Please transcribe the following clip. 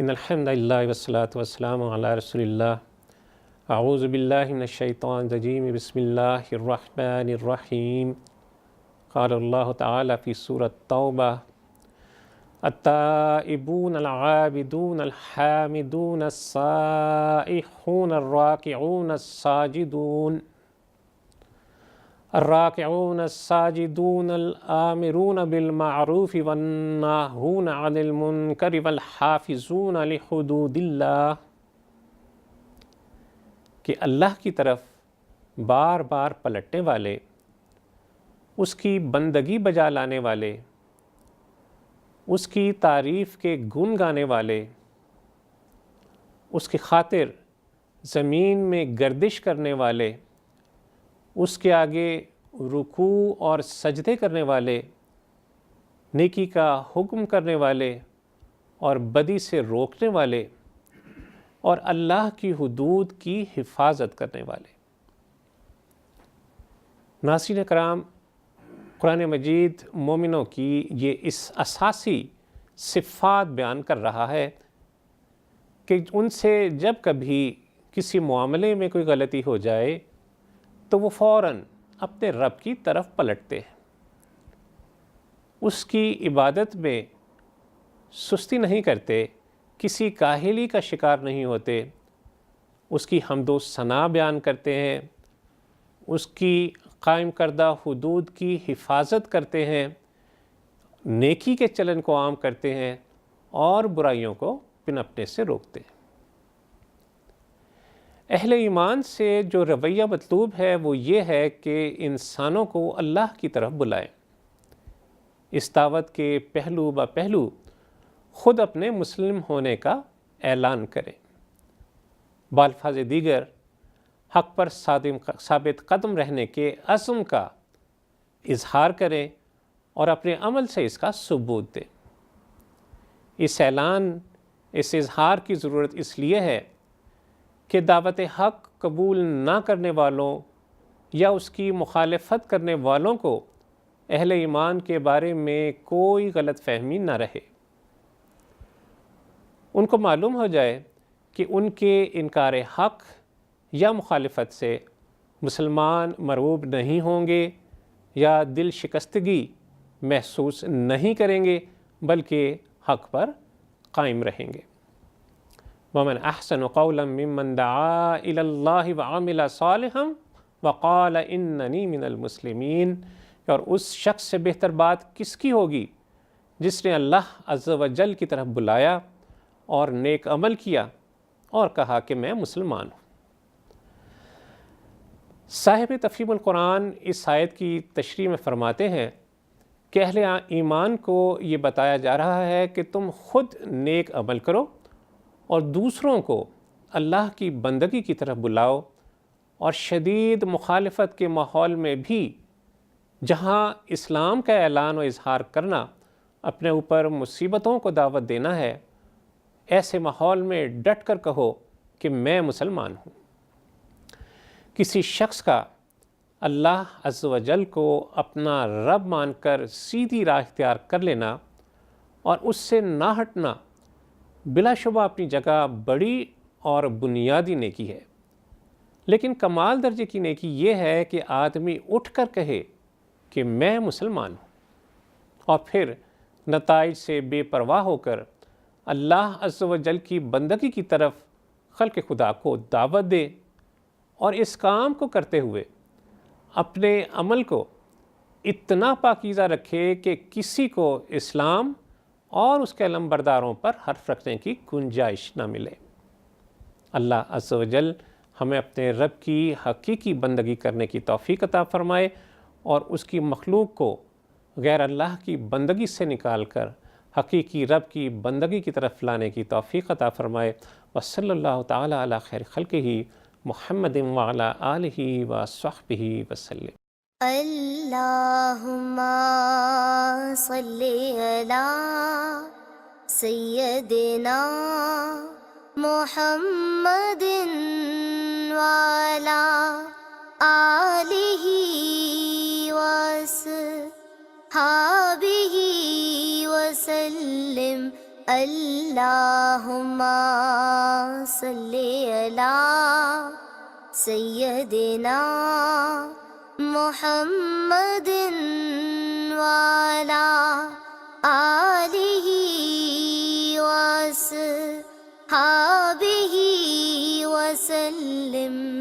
ان الحمد للہ والصلاۃ والسلام علی رسول اللہ اعوذ باللہ من الشیطان الرجیم بسم اللہ الرحمن الرحیم قال اللہ تعالی فی سورۃ توبہ التائبون العابدون الحامدون السائحون الراکعون الساجدون الراکعون الساجدون الآمرون بالمعروف والناہون عن المنکر والحافظون لحدود اللہ، کہ اللہ کی طرف بار بار پلٹنے والے، اس کی بندگی بجا لانے والے، اس کی تعریف کے گن گانے والے، اس کی خاطر زمین میں گردش کرنے والے، اس کے آگے رکوع اور سجدے کرنے والے، نیکی کا حکم کرنے والے اور بدی سے روکنے والے، اور اللہ کی حدود کی حفاظت کرنے والے۔ ناظرین کرام، قرآن مجید مومنوں کی یہ اس اساسی صفات بیان کر رہا ہے کہ ان سے جب کبھی کسی معاملے میں کوئی غلطی ہو جائے تو وہ فوراً اپنے رب کی طرف پلٹتے ہیں، اس کی عبادت میں سستی نہیں کرتے، کسی کاہلی کا شکار نہیں ہوتے، اس کی حمد و ثنا بیان کرتے ہیں، اس کی قائم کردہ حدود کی حفاظت کرتے ہیں، نیکی کے چلن کو عام کرتے ہیں اور برائیوں کو پنپنے سے روکتے ہیں۔ اہل ایمان سے جو رویہ مطلوب ہے وہ یہ ہے کہ انسانوں کو اللہ کی طرف بلائیں، اس دعوت کے پہلو بہ پہلو خود اپنے مسلم ہونے کا اعلان کریں، بالفاظ دیگر حق پر ثابت قدم رہنے کے عزم کا اظہار کریں اور اپنے عمل سے اس کا ثبوت دیں۔ اس اعلان، اس اظہار کی ضرورت اس لیے ہے کہ دعوت حق قبول نہ کرنے والوں یا اس کی مخالفت کرنے والوں کو اہل ایمان کے بارے میں کوئی غلط فہمی نہ رہے، ان کو معلوم ہو جائے کہ ان کے انکار حق یا مخالفت سے مسلمان مرعوب نہیں ہوں گے یا دل شکستگی محسوس نہیں کریں گے، بلکہ حق پر قائم رہیں گے۔ وَمَنْ أَحْسَنُ قَوْلًا مِّمَّنْ دَعَا إِلَى اللَّهِ وَعَمِلَ صَالِحًا وَقَالَ إِنَّنِي مِنَ الْمُسْلِمِينَ، اور اس شخص سے بہتر بات کس کی ہوگی جس نے اللہ عز و جل کی طرف بلایا اور نیک عمل کیا اور کہا کہ میں مسلمان ہوں۔ صاحب تفہیم القرآن اس آیت کی تشریح میں فرماتے ہیں کہ اہل ایمان کو یہ بتایا جا رہا ہے کہ تم خود نیک عمل کرو اور دوسروں کو اللہ کی بندگی کی طرف بلاؤ، اور شدید مخالفت کے ماحول میں بھی جہاں اسلام کا اعلان و اظہار کرنا اپنے اوپر مصیبتوں کو دعوت دینا ہے، ایسے ماحول میں ڈٹ کر کہو کہ میں مسلمان ہوں۔ کسی شخص کا اللہ عز و جل کو اپنا رب مان کر سیدھی راہ اختیار کر لینا اور اس سے نہ ہٹنا بلا شبہ اپنی جگہ بڑی اور بنیادی نیکی ہے، لیکن کمال درجے کی نیکی یہ ہے کہ آدمی اٹھ کر کہے کہ میں مسلمان ہوں، اور پھر نتائج سے بے پرواہ ہو کر اللہ عز و جل کی بندگی کی طرف خلق خدا کو دعوت دے، اور اس کام کو کرتے ہوئے اپنے عمل کو اتنا پاکیزہ رکھے کہ کسی کو اسلام اور اس کے علمبرداروں پر حرف رکھنے کی گنجائش نہ ملے۔ اللہ عز و جل ہمیں اپنے رب کی حقیقی بندگی کرنے کی توفیق عطا فرمائے اور اس کی مخلوق کو غیر اللہ کی بندگی سے نکال کر حقیقی رب کی بندگی کی طرف لانے کی توفیق عطا فرمائے۔ وصلی اللہ تعالی علی خیر خلقہ محمد وعلی آلہ وصحبہ وسلم۔ اللہم صلی علی سیدنا محمد وعلی آلہ وصحبہ وسلم اللہم صلی علی سیدنا محمد وعلی آلہ وصحبہ وسلم